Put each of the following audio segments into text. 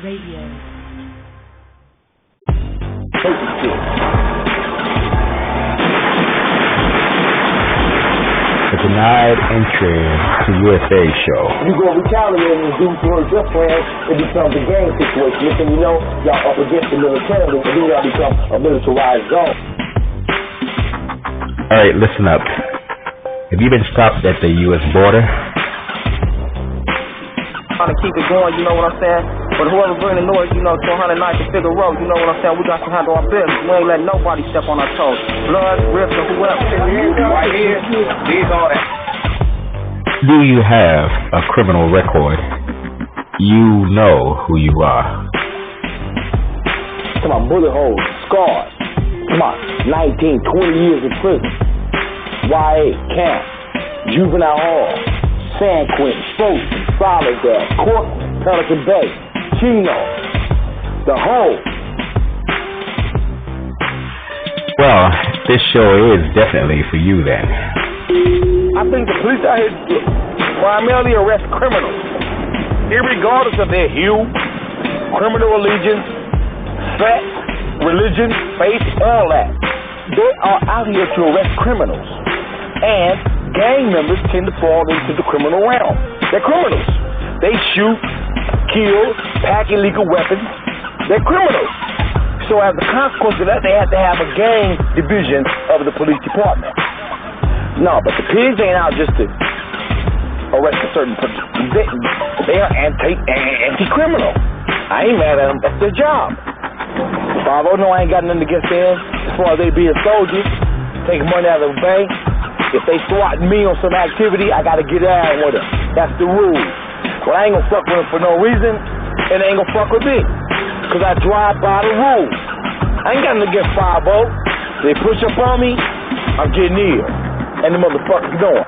Radio. The denied entry to USA show. You go retaliate and do towards your friends, it becomes a gang situation. Listen, you know, y'all up against the military, and then y'all become a militarized zone. All right, listen up. Have you been stopped at the U.S. border? Trying to keep it going, you know what I'm saying? But whoever bring the noise, you know, 209 to Figure Road, you know what I'm saying? We got to handle our business. We ain't letting nobody step on our toes. Blood, rips, or whoever. Right here, these all that. Do you have a criminal record? You know who you are. Come on, bullet holes, scars. Come on, 19, 20 years in prison. YA, camp, juvenile hall, San Quentin, Spokane, Soledad, Cortland, Pelican Bay, Chino, the whole. Well, this show is definitely for you then. I think the police out here primarily arrest criminals, irregardless of their hue, criminal allegiance, sex, religion, faith, all that. They are out here to arrest criminals. And gang members tend to fall into the criminal realm. They're criminals. They shoot, kill, pack illegal weapons. They're criminals. So as a consequence of that, they have to have a gang division of the police department. No, but the pigs ain't out just to arrest a certain person. They are anti-criminal. I ain't mad at them. That's their job. Bravo, no, I ain't got nothing against them. As far as they being soldiers, taking money out of the bank. If they swatting me on some activity, I gotta get down with them. That's the rule. Well, I ain't gonna fuck with them for no reason, and they ain't gonna fuck with me. Cause I drive by the rules. I ain't got nothing against 5-0. They push up on me, I'm getting near. And the motherfuckers going.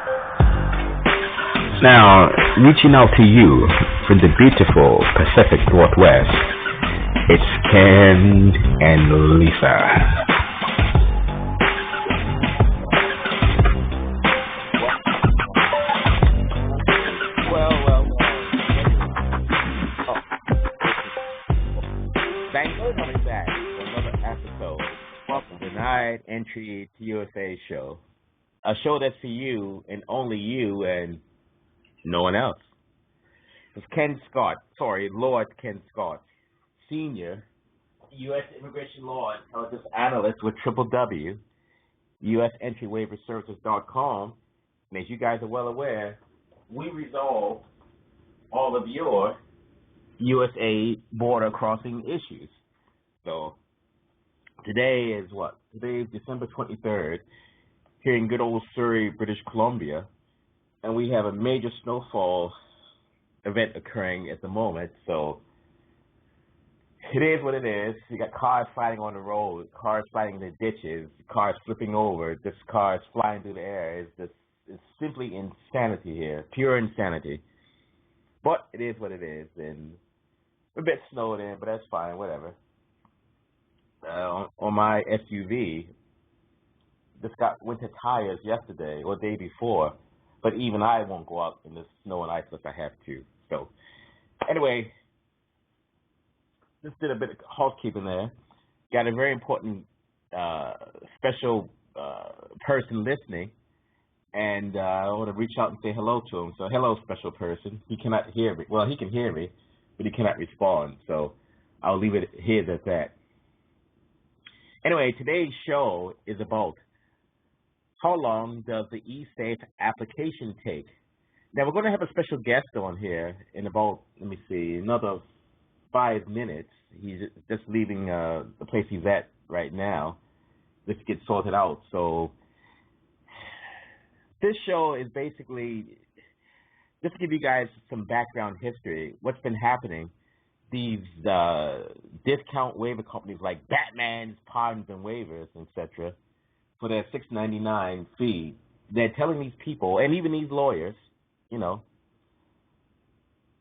Now, reaching out to you from the beautiful Pacific Northwest, it's Ken and Lisa. Entry to USA show, a show that's for you and only you and no one else. It's Lord Ken Scott, Senior U.S. Immigration Law Intelligence Analyst with www, USEntryWaiverServices.com. And as you guys are well aware, we resolve all of your USA border crossing issues. So today is what? Today is December 23rd here in good old Surrey, British Columbia, and we have a major snowfall event occurring at the moment. So it is what it is. You got cars fighting on the road, cars fighting in the ditches, cars flipping over, just cars flying through the air. It's simply insanity here, pure insanity. But it is what it is, and a bit snowed in, but that's fine, whatever. On my SUV, just got winter tires yesterday or day before, but even I won't go out in the snow and ice unless I have to. So anyway, just did a bit of housekeeping there. Got a very important special person listening, and I want to reach out and say hello to him. So hello, special person. He cannot hear me. Well, he can hear me, but he cannot respond. So I'll leave it here at that. Anyway, today's show is about how long does the eSafe application take? Now, we're going to have a special guest on here in about, another 5 minutes. He's just leaving the place he's at right now. Let's get sorted out. So this show is basically just to give you guys some background history, what's been happening. These discount waiver companies like Batman's, Pardons, and Waivers, etc., for their $6.99 fee, they're telling these people, and even these lawyers,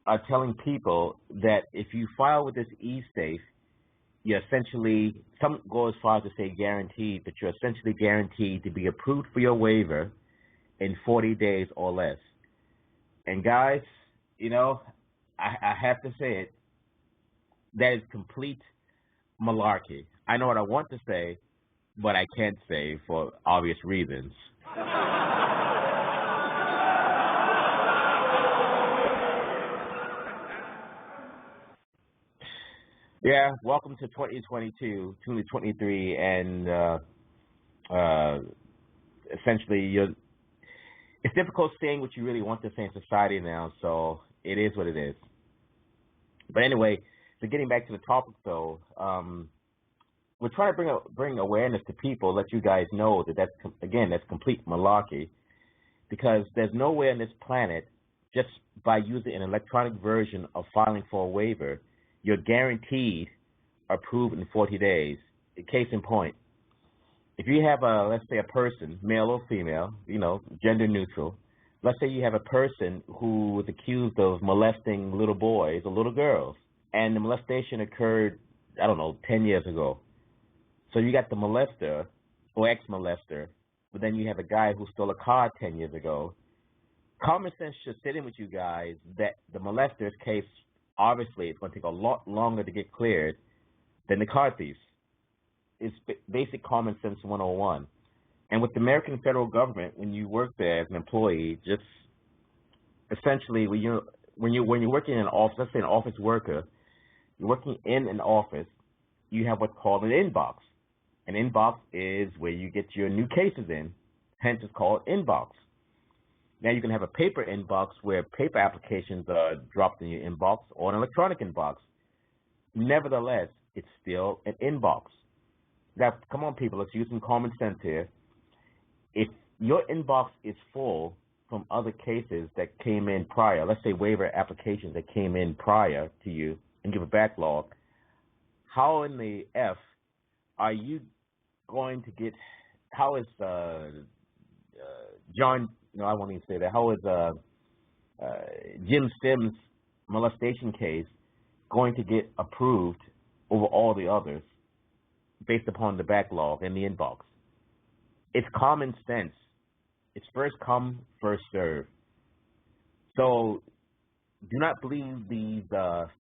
are telling people that if you file with this eSafe, you're essentially, some go as far as to say guaranteed, but you're essentially guaranteed to be approved for your waiver in 40 days or less. And guys, I have to say it, that is complete malarkey. I know what I want to say, but I can't say for obvious reasons. Yeah, welcome to 2022, 2023, and essentially, it's difficult saying what you really want to say in society now, so it is what it is. But anyway, so getting back to the topic, though, we're trying to bring awareness to people, let you guys know that's complete malarkey, because there's nowhere on this planet, just by using an electronic version of filing for a waiver, you're guaranteed approved in 40 days. Case in point, if you have let's say a person, male or female, gender neutral, let's say you have a person who was accused of molesting little boys or little girls, and the molestation occurred, 10 years ago. So you got the molester or ex-molester, but then you have a guy who stole a car 10 years ago. Common sense should sit in with you guys that the molester's case, obviously, it's going to take a lot longer to get cleared than the car thief's. It's basic common sense 101. And with the American federal government, when you work there as an employee, just essentially when you're working in an office, let's say an office worker, you're working in an office, you have what's called an inbox. An inbox is where you get your new cases in, hence it's called inbox. Now you can have a paper inbox where paper applications are dropped in your inbox, or an electronic inbox. Nevertheless, it's still an inbox. Now, come on, people, let's use some common sense here. If your inbox is full from other cases that came in prior, let's say waiver applications that came in prior to you and give a backlog, how in the F are you going to get, how is John, I won't even say that, how is Jim Sims' molestation case going to get approved over all the others based upon the backlog and the inbox? It's common sense. It's first come, first serve. So do not believe these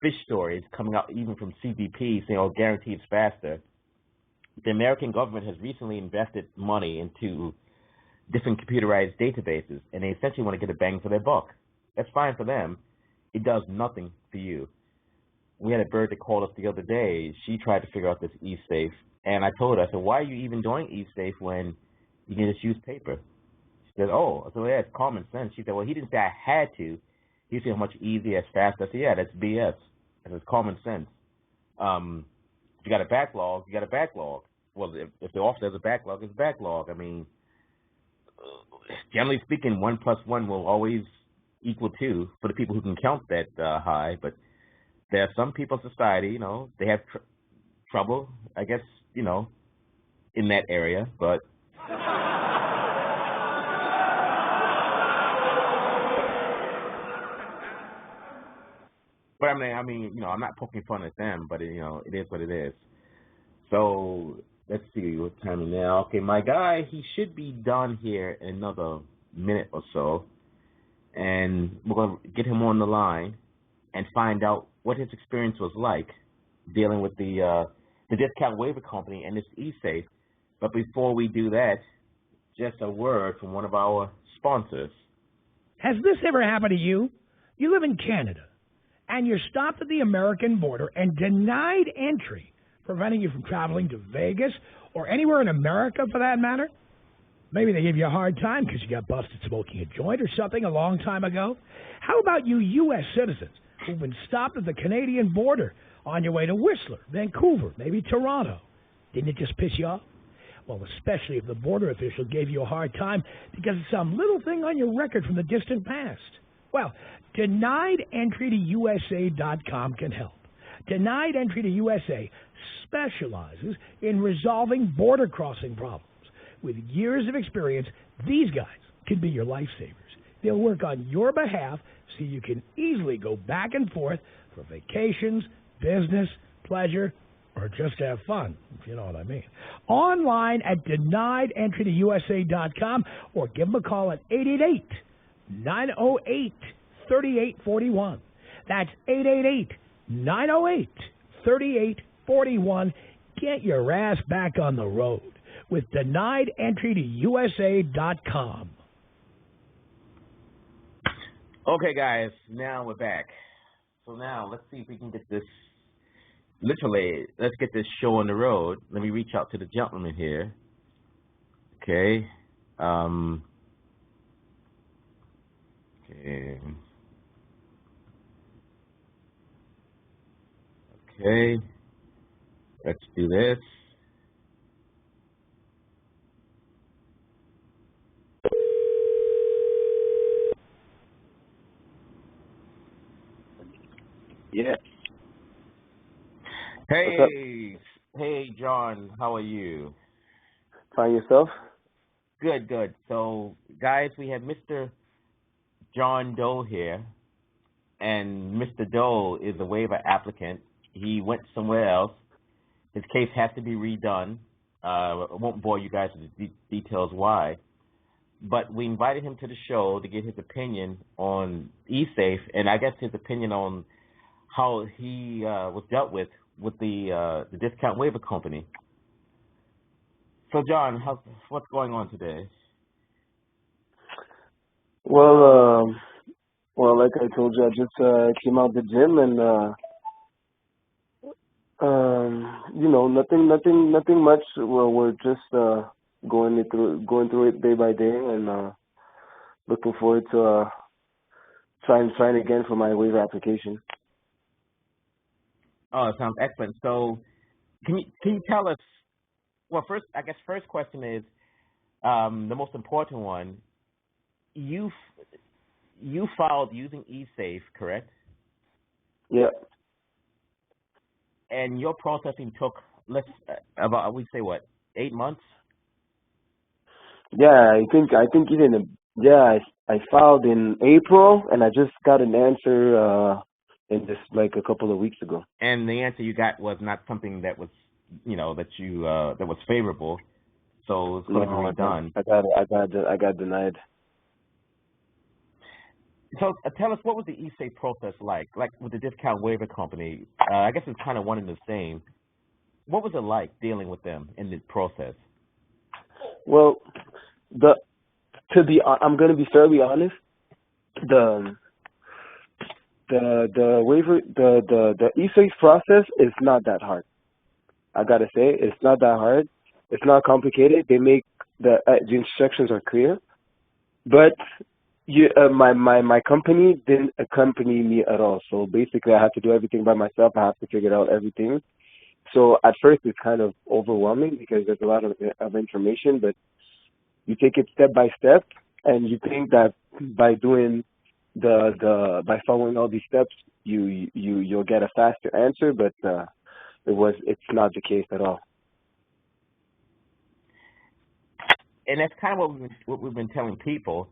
fish stories coming out even from CBP saying, guaranteed it's faster. The American government has recently invested money into different computerized databases, and they essentially want to get a bang for their buck. That's fine for them. It does nothing for you. We had a bird that called us the other day. She tried to figure out this e-safe, and I told her, I said, why are you even doing e-safe when you can just use paper? She said, I said, it's common sense. She said, well, he didn't say I had to. He said how much easier, as fast. I said, yeah, that's BS. I said, it's common sense. If you got a backlog, you got a backlog. Well, if the officer has a backlog, it's a backlog. I mean, generally speaking, 1 + 1 will always equal 2 for the people who can count that high. But there are some people in society, they have trouble, I guess, in that area. But I mean, I'm not poking fun at them, but it is what it is. So let's see what time is now. Okay, my guy, he should be done here in another minute or so, and we're going to get him on the line and find out what his experience was like dealing with the discount waiver company and this e-safe. But before we do that, just a word from one of our sponsors. Has this ever happened to you? You live in Canada, and you're stopped at the American border and denied entry, preventing you from traveling to Vegas or anywhere in America for that matter? Maybe they gave you a hard time because you got busted smoking a joint or something a long time ago. How about you U.S. citizens who've been stopped at the Canadian border on your way to Whistler, Vancouver, maybe Toronto? Didn't it just piss you off? Well, especially if the border official gave you a hard time because of some little thing on your record from the distant past. Well, deniedentrytousa.com can help. Denied Entry to USA specializes in resolving border crossing problems. With years of experience, these guys can be your lifesavers. They'll work on your behalf so you can easily go back and forth for vacations, business, pleasure, or just have fun, if you know what I mean. Online at deniedentrytousa.com or give them a call at 888-908-3841. That's 888-908-3841. 3841. Get your ass back on the road with denied entry to USA.com. Okay, guys, now we're back. So now let's see if we can get this, literally, let's get this show on the road. Let me reach out to the gentleman here. Okay. Okay. Okay. Let's do this. Yeah. Hey, John, how are you? Find yourself? Good, good. So, guys, we have Mr. John Doe here, and Mr. Doe is a waiver applicant. He went somewhere else. His case has to be redone. I won't bore you guys with the details why, but we invited him to the show to get his opinion on eSafe, and I guess his opinion on how he was dealt with the discount waiver company. So, John, what's going on today? Well, like I told you, I just came out the gym and nothing much. Well, we're just going through it day by day, and looking forward to trying again for my waiver application. Oh, it sounds excellent. So, can you tell us? Well, first question is the most important one. You filed using eSafe, correct? Yeah. And your processing took about, we say what, 8 months? Yeah, I think even I filed in April, and I just got an answer in just like a couple of weeks ago. And the answer you got was not something that was, that was favorable. So it's going to be redone. I got denied. So tell us, what was the eSafe process like with the discount waiver company? I guess it's kind of one and the same. What was it like dealing with them in the process? Well, I'm going to be fairly honest. The waiver, the eSafe process is not that hard. I gotta say, it's not that hard. It's not complicated. They make the instructions are clear, but my company didn't accompany me at all. So basically, I had to do everything by myself. I have to figure out everything. So at first, it's kind of overwhelming because there's a lot of information, but you take it step by step, and you think that by doing by following all these steps, you'll get a faster answer, but it's not the case at all. And that's kind of what we've been telling people.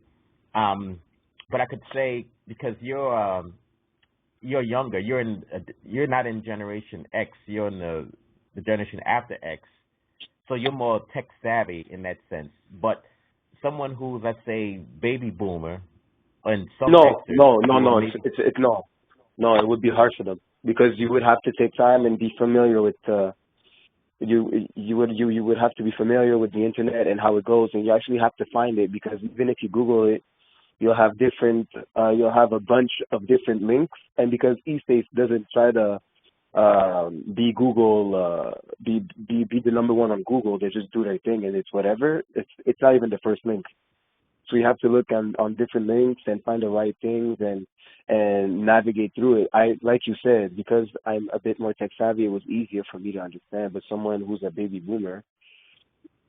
But I could say, because you're younger, you're not in Generation X, you're in the generation after X, so you're more tech savvy in that sense. But someone who's, let's say, baby boomer, and some no, it would be hard for them because you would have to take time and be familiar with you would have to be familiar with the internet and how it goes, and you actually have to find it, because even if you Google it, you'll have a bunch of different links, and because eSafe doesn't try to be Google, be the number one on Google, they just do their thing and it's whatever. It's not even the first link. So you have to look on different links and find the right things and navigate through it. Like you said, because I'm a bit more tech savvy, it was easier for me to understand. But someone who's a baby boomer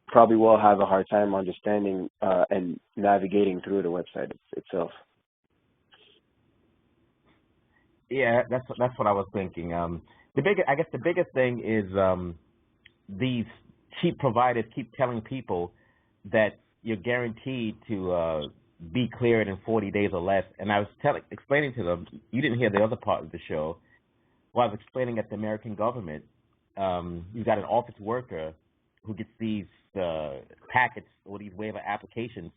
probably will have a hard time understanding and navigating through the website itself. Yeah, that's what I was thinking. I guess the biggest thing is these cheap providers keep telling people that you're guaranteed to be cleared in 40 days or less. And I was explaining to them, you didn't hear the other part of the show, while I was explaining that the American government, you've got an office worker who gets these packets or these waiver applications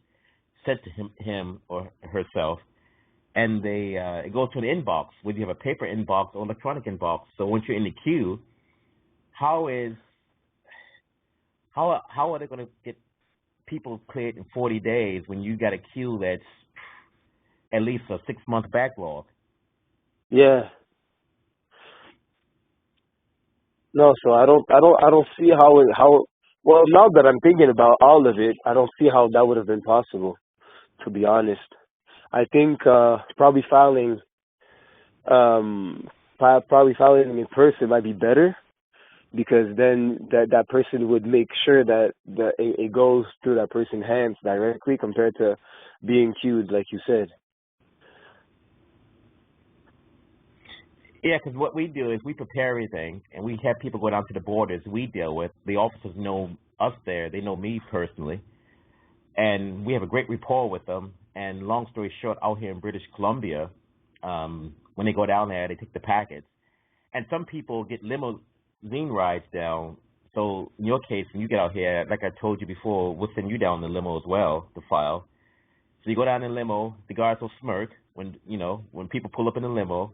sent to him or herself, and they it goes to an inbox, whether you have a paper inbox or electronic inbox. So once you're in the queue, how are they going to get people cleared in 40 days when you got a queue that's at least a 6-month backlog? Yeah. No, so I don't see how. Well, now that I'm thinking about all of it, I don't see how that would have been possible. To be honest, I think probably filing in person might be better, because then that person would make sure that it goes through that person's hands directly, compared to being queued, like you said. Yeah, because what we do is we prepare everything, and we have people go down to the borders we deal with. The officers know us there. They know me personally. And we have a great rapport with them. And long story short, out here in British Columbia, when they go down there, they take the packets. And some people get limousine rides down. So in your case, when you get out here, like I told you before, we'll send you down in the limo as well to file. So you go down in the limo. The guards will smirk when people pull up in the limo.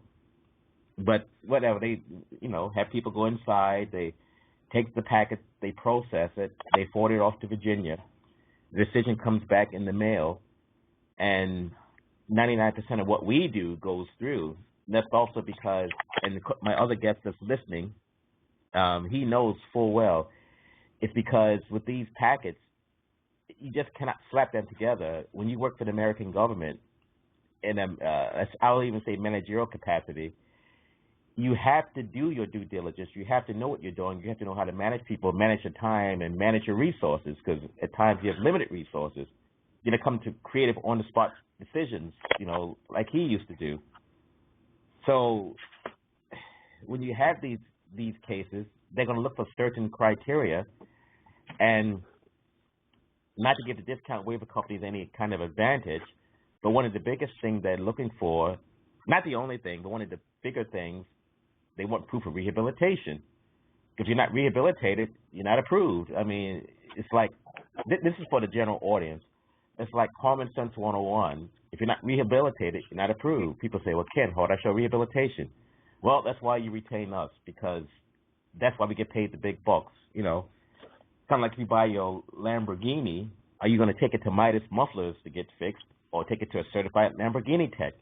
But whatever, they, have people go inside, they take the packet, they process it, they forward it off to Virginia. The decision comes back in the mail, and 99% of what we do goes through. And that's also because, and my other guest that's listening, he knows full well, it's because with these packets, you just cannot slap them together. When you work for the American government, in I'll even say managerial capacity, you have to do your due diligence. You have to know what you're doing. You have to know how to manage people, manage your time, and manage your resources, because at times you have limited resources. You're going to come to creative, on-the-spot decisions, like he used to do. So when you have these cases, they're going to look for certain criteria, and not to give the discount waiver companies any kind of advantage, but one of the biggest things they're looking for, not the only thing, but one of the bigger things, they want proof of rehabilitation. If you're not rehabilitated, you're not approved. I mean, it's like, this is for the general audience. It's like common sense 101. If you're not rehabilitated, you're not approved. People say, well, Ken, how do I show rehabilitation? Well, that's why you retain us, because that's why we get paid the big bucks. Kind of like if you buy your Lamborghini, are you going to take it to Midas Mufflers to get fixed, or take it to a certified Lamborghini tech?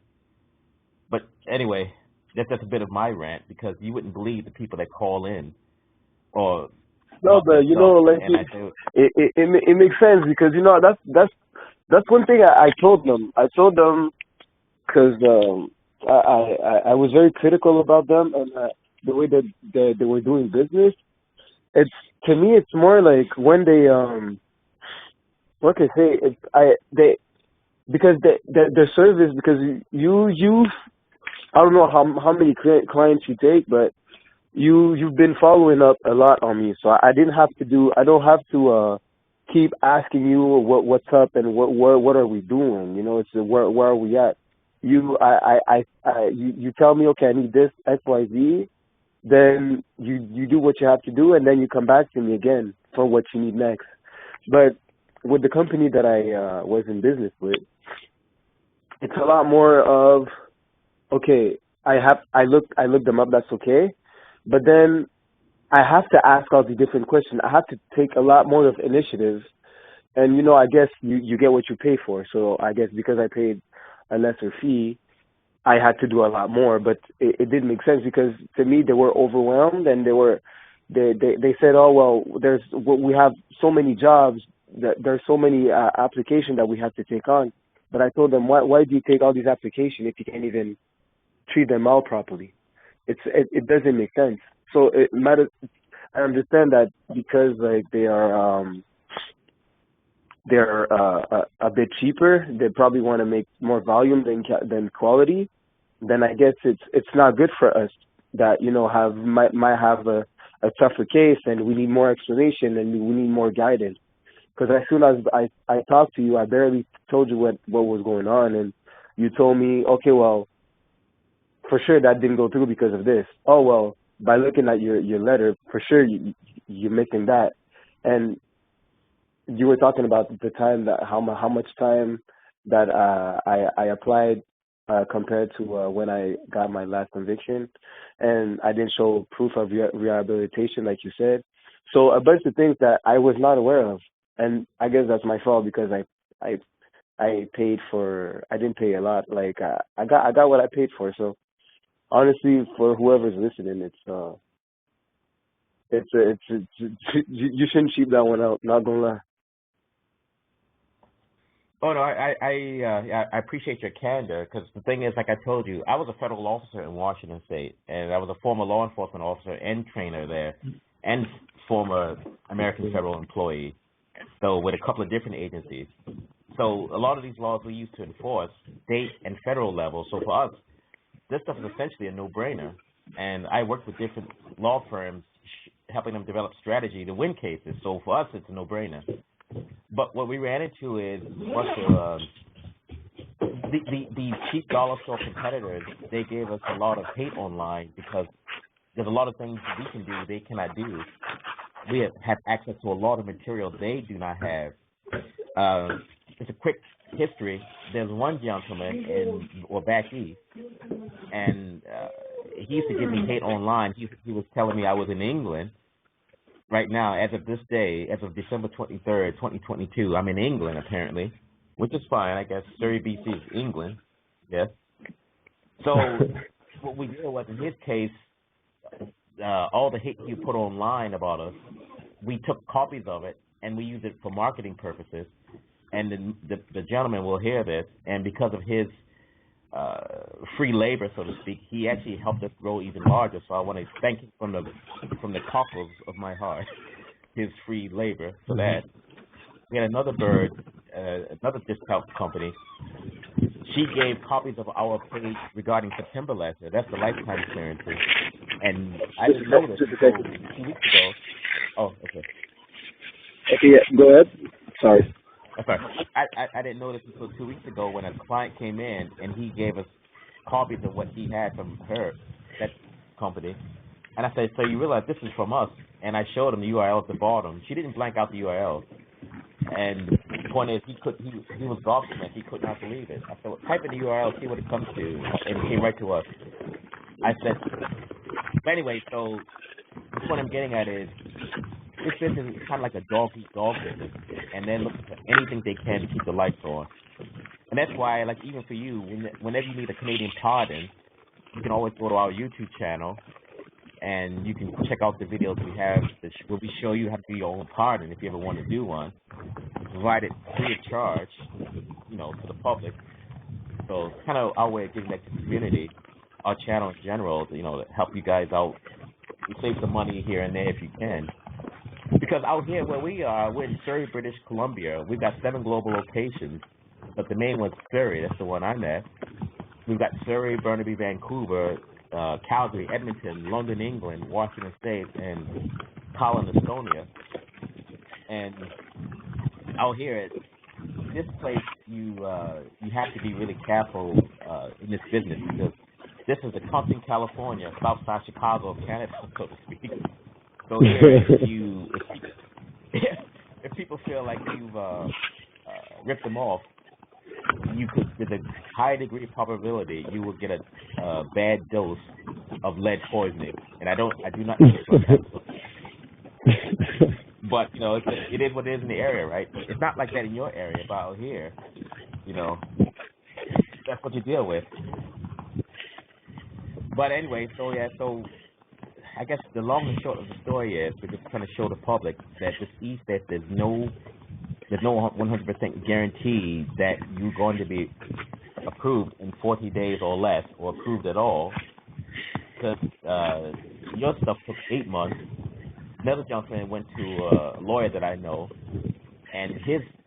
But anyway, that's a bit of my rant, because you wouldn't believe the people that call in. Or no, but it makes sense, because that's one thing I told them. I told them because I was very critical about them and the way that they were doing business. To me it's more like when they what can I say? Because their service, because you I don't know how many clients you take, but you've been following up a lot on me, so I don't have to keep asking you what's up and what are we doing. It's where are we at. You tell me, okay, I need this XYZ, then you do what you have to do, and then you come back to me again for what you need next. But with the company that I was in business with, it's a lot more of, okay, I looked them up, that's okay, but then I have to ask all the different questions. I have to take a lot more of initiative, and I guess you get what you pay for. So I guess because I paid a lesser fee, I had to do a lot more. But it didn't make sense, because to me they were overwhelmed, and they said, oh well, we have so many jobs, that there's so many applications that we have to take on. But I told them, why do you take all these applications if you can't even treat them all properly? It doesn't make sense. So it matters. I understand that because like they're a bit cheaper, they probably want to make more volume than quality. Then I guess it's not good for us that might have a tougher case, and we need more explanation, and we need more guidance. Because as soon as I talked to you, I barely told you what was going on, and you told me, okay, well, for sure that didn't go through because of this. Oh, well, by looking at your letter, for sure you're missing that. And you were talking about the time, that how much time that I applied compared to when I got my last conviction, and I didn't show proof of rehabilitation, like you said. So a bunch of things that I was not aware of, and I guess that's my fault because I paid for. I didn't pay a lot. Like I got what I paid for. So honestly, for whoever's listening, you shouldn't cheap that one out. Not gonna lie. Oh no, I appreciate your candor because the thing is, like I told you, I was a federal officer in Washington State, and I was a former law enforcement officer and trainer there, and former American federal employee, so with a couple of different agencies. So a lot of these laws we used to enforce, state and federal level. So for us, this stuff is essentially a no-brainer. And I worked with different law firms, helping them develop strategy to win cases. So for us, it's a no-brainer. But what we ran into is the cheap dollar store competitors. They gave us a lot of hate online because there's a lot of things we can do they cannot do. We have access to a lot of material they do not have. It's a quick history. There's one gentleman back east, and he used to give me hate online. He was telling me I was in England. Right now, as of this day, as of December 23rd, 2022, I'm in England, apparently, which is fine. I guess Surrey, BC is England, yes. So what we did was, in his case, all the hate he put online about us, we took copies of it, and we used it for marketing purposes. And the gentleman will hear this, and because of his free labor, so to speak, he actually helped us grow even larger. So I want to thank him from the cockles of my heart, his free labor for that. We had another bird, another discount company. She gave copies of our page regarding September last year. That's the lifetime clearances. And I didn't know this until 2 weeks ago. Oh, okay. Okay, yeah, go ahead. Sorry. Sorry. I didn't know this until 2 weeks ago when a client came in and he gave us copies of what he had from that company. And I said, so you realize this is from us? And I showed him the URL at the bottom. She didn't blank out the URL. And the point is, he was gobsmacked. He could not believe it. I said, well, type in the URL, see what it comes to. And it came right to us. I said, but anyway, so the point I'm getting at is, this business is kind of like a dog-eat-dog business, and they're looking for anything they can to keep the lights on. And that's why, like, even for you, whenever you need a Canadian pardon, you can always go to our YouTube channel, and you can check out the videos we have where we show you how to do your own pardon if you ever want to do one. Provide it free of charge, to the public. So it's kind of our way of giving back to the community, our channel in general, to help you guys out. You save some money here and there if you can. Because out here where we are, we're in Surrey, British Columbia. We've got 7 global locations, but the main one's Surrey. That's the one I'm at. We've got Surrey, Burnaby, Vancouver, Calgary, Edmonton, London, England, Washington State, and Tallinn, Estonia. And out here, this place, you have to be really careful in this business because this is the Compton, California, south side Chicago, Canada, so to speak. So here, if people feel like you've ripped them off, there's a high degree of probability you will get a bad dose of lead poisoning, and I do not know but it is what it is in the area, right? It's not like that in your area, but out here, that's what you deal with. But anyway, so I guess the long and short of the story is we're just trying to show the public that there's no 100% guarantee that you're going to be approved in 40 days or less, or approved at all, because your stuff took 8 months. Another gentleman went to a lawyer that I know, and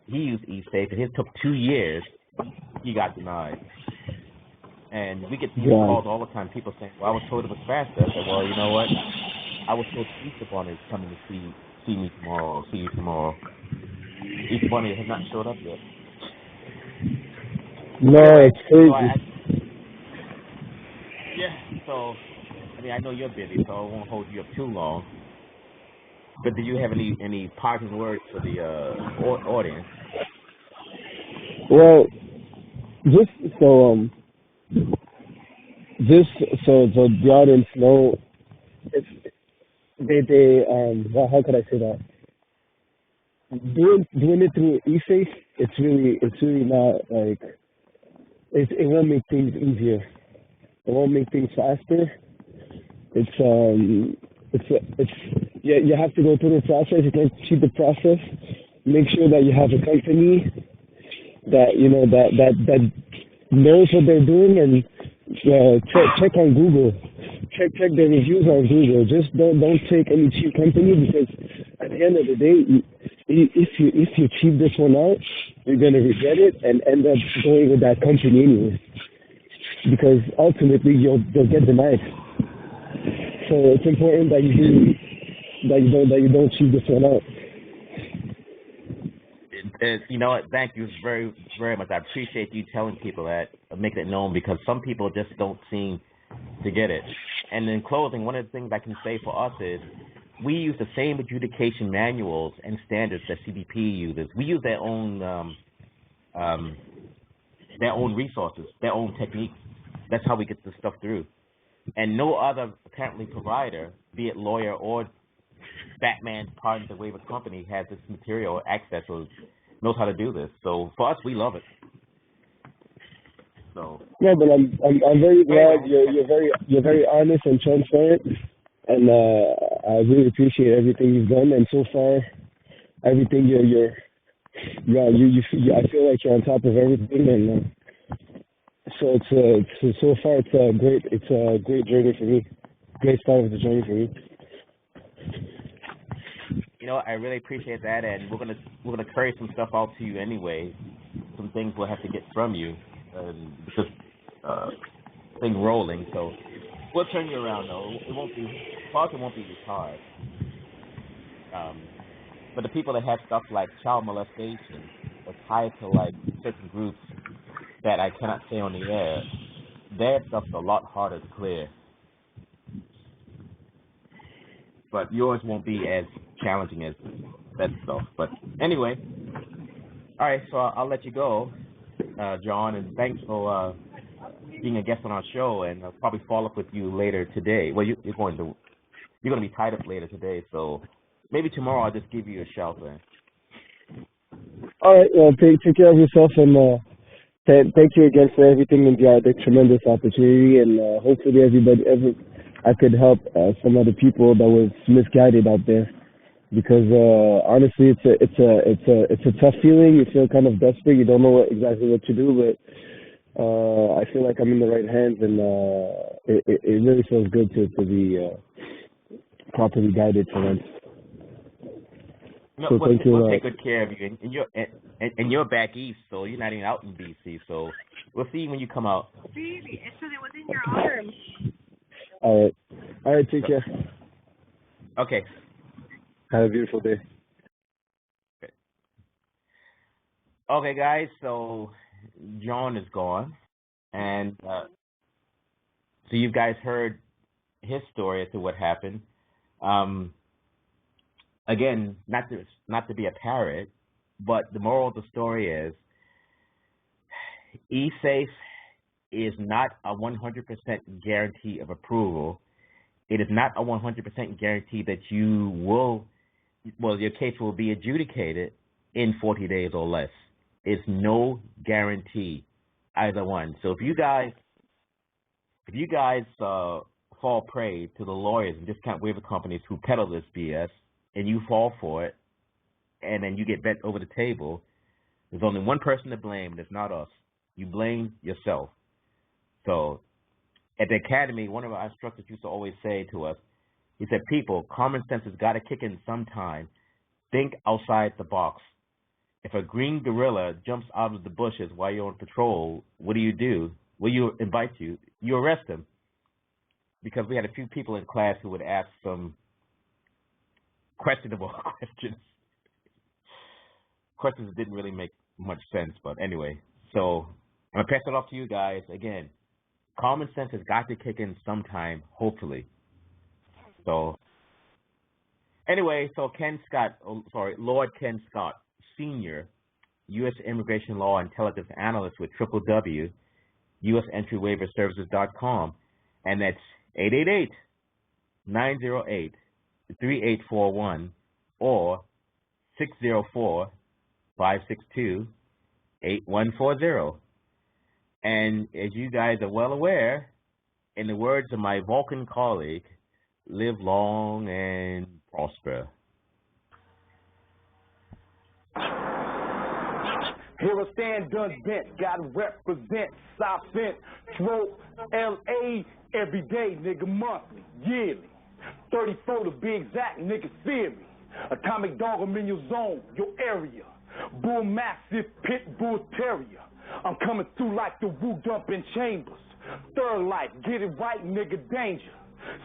he used eSafe, and his took 2 years. He got denied. And we get these calls all the time. People saying, well, I was told it was faster. I said, well, you know what? I was told Easter Bunny is coming to see me tomorrow, or see you tomorrow. Easter Bunny has not showed up yet. No, it's crazy. So I know you're busy, so I won't hold you up too long. But do you have any parting words for the audience? Well, just so This so the audience know it's well, how could I say that? Doing it through e-safe, it's really not like it won't make things easier. It won't make things faster. It's yeah, you have to go through the process. You can cheat the process. Make sure that you have a company that that knows what they're doing, and check on Google. Check the reviews on Google. Just don't take any cheap company, because at the end of the day, if you cheap this one out, you're gonna regret it and end up going with that company anyway, because ultimately you'll get denied. So it's important that you don't cheat this one out. You know what? Thank you very, very much. I appreciate you telling people that, making it known, because some people just don't seem to get it. And in closing, one of the things I can say for us is we use the same adjudication manuals and standards that CBP uses. We use their own resources, their own techniques. That's how we get this stuff through. And no other apparently provider, be it lawyer or Batman's Pardon the Waiver company, has this material access or knows how to do this. So for us, we love it. So yeah, but I'm very glad you're very honest and transparent, and I really appreciate everything you've done. And so far, everything you I feel like you're on top of everything, and so so far it's a great journey for me, great start of the journey for me. You know, I really appreciate that, and we're gonna carry some stuff out to you anyway. Some things we'll have to get from you, because thing rolling. So we'll turn you around though. It won't be retired. But the people that have stuff like child molestation or tied to like certain groups that I cannot say on the air, their stuff's a lot harder to clear. But yours won't be as challenging as that stuff. But anyway, all right, so I'll let you go, John, and thanks for being a guest on our show, and I'll probably follow up with you later today. Well, you're going to be tied up later today, so maybe tomorrow I'll just give you a shout then. All right, well, take care of yourself, and thank you again for everything and the tremendous opportunity, and hopefully I could help some other people that was misguided out there, because honestly, it's a tough feeling. You feel kind of desperate. You don't know exactly what to do, but I feel like I'm in the right hands, and it really feels good to be properly guided for once. No, so thank you. We'll take good care of you, and you're back east, so you're not even out in BC. So we'll see you when you come out. Really? So it was in your arms. All right. Take care. Okay. Have a beautiful day. Okay, guys. So John is gone, and so you guys heard his story as to what happened. Again, not to be a parrot, but the moral of the story is eSafe is not a 100% guarantee of approval. It is not a 100% guarantee that your case will be adjudicated in 40 days or less. It's no guarantee, either one. So if you guys fall prey to the lawyers and discount waiver companies who peddle this BS, and you fall for it, and then you get bent over the table, there's only one person to blame, and it's not us. You blame yourself. So at the academy, one of our instructors used to always say to us, he said, people, common sense has got to kick in sometime. Think outside the box. If a green gorilla jumps out of the bushes while you're on patrol, what do? Will you invite you? You arrest him. Because we had a few people in class who would ask some questionable questions that didn't really make much sense. But anyway, so I'm going to pass it off to you guys. Again, common sense has got to kick in sometime, hopefully. So anyway, so Lord Ken Scott, Senior, U.S. Immigration Law Intelligence Analyst with USEntryWaiverServices.com, and that's 888-908-3841 or 604-562-8140. And as you guys are well aware, in the words of my Vulcan colleague, live long and prosper. Here I stand unbent, gotta represent South Central LA every day, nigga, monthly, yearly. 34 to be exact, nigga, fear me. Atomic dog, I'm in your zone, your area. Bull massive, pit bull terrier. I'm coming through like the Wu dumping chambers. Third life, get it right, nigga, danger.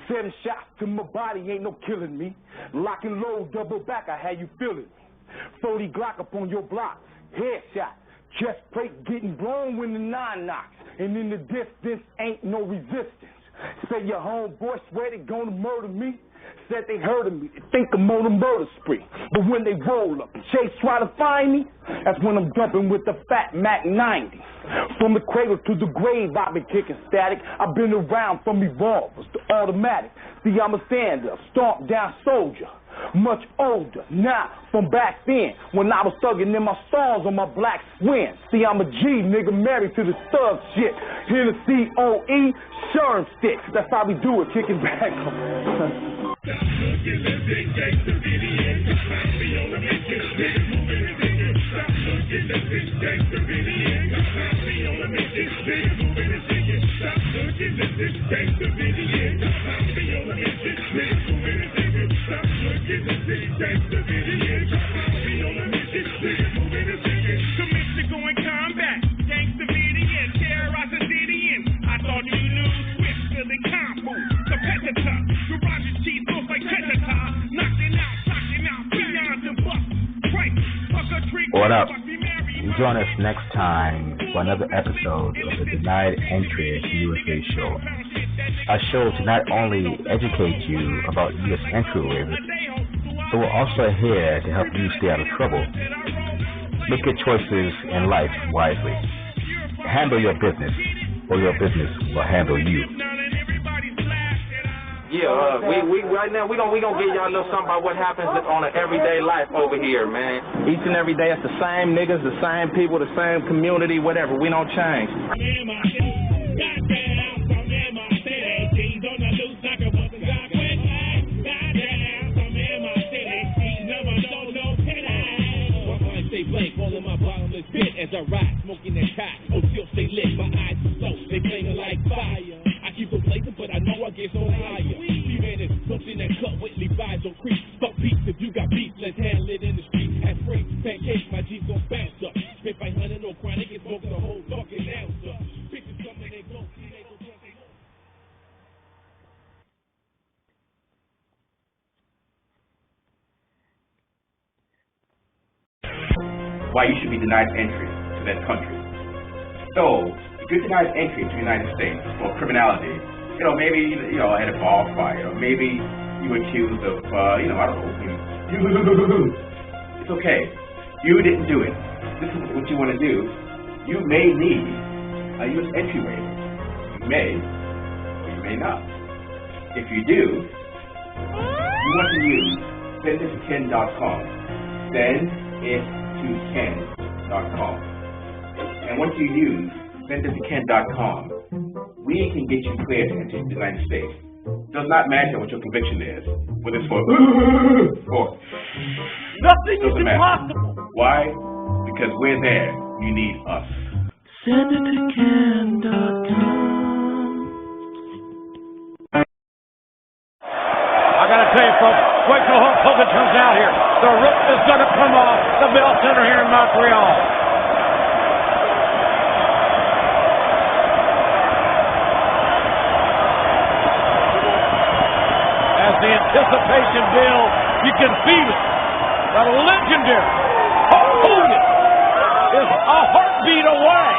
7 shots to my body, ain't no killing me. Lock and load, double back, I had you feeling me. 40 Glock up on your block, headshot. Chest plate getting blown when the 9 knocks. And in the distance, ain't no resistance. Say your homeboy swear they gonna murder me. Said they heard of me, they think I'm on a murder spree. But when they roll up and Chase try to find me, that's when I'm dumping with the fat Mac 90. From the cradle to the grave, I've been kicking static. I've been around from revolvers to automatic. See, I'm a stand-up, stomp down soldier. Much older, now from back then, when I was thugging in my stars on my black swing. See, I'm a G, nigga, married to the thug shit. Hennessy, OE, Sherm sticks. That's how we do it, kicking back. What up? Join us next time for another episode of the Denied Entry USA show. Our show to not only educate you about U.S. entry waivers, but we're also here to help you stay out of trouble. Make your choices in life wisely. Handle your business, or your business will handle you. Yeah, we right now we gonna give y'all a little something about what happens on an everyday life over here, man. Each and every day it's the same niggas, the same people, the same community, whatever. We don't change. As I ride, smoking that pot, still stay lit. My eyes are so they flaming like fire. I keep them blazing, but I know I get so higher. She-Man is something that cut with vibes on creep. Fuck beats, if you got beats, let's handle it in the street. At free pancakes, my G's gon' bounce up. Spit 500, no chronic, it's smoking the whole fucking ounce up. Bitches coming, they go, see, they go, they go. Why you should be denied entry to that country. So, if you're denied entry to the United States for criminality, maybe, at a bar fight, or maybe you were accused of, I don't know, it's okay. You didn't do it. This is what you want to do. You may need a U.S. entry waiver. You may, or you may not. If you do, you want to use sendittoken.com. Send it to Ken.com. And once you use sendittoken.com, we can get you cleared to enter the United States. Does not matter what your conviction is, whether it's for or Nothing is impossible. Why? Because we're there. You need us. Sendittoken.com. I gotta tell you, folks, wait till Hulk Hogan comes out here. The roof is gonna come off the Bell Center here in Montreal. As the anticipation builds, you can feel it. The legendary Hulk Hogan is a heartbeat away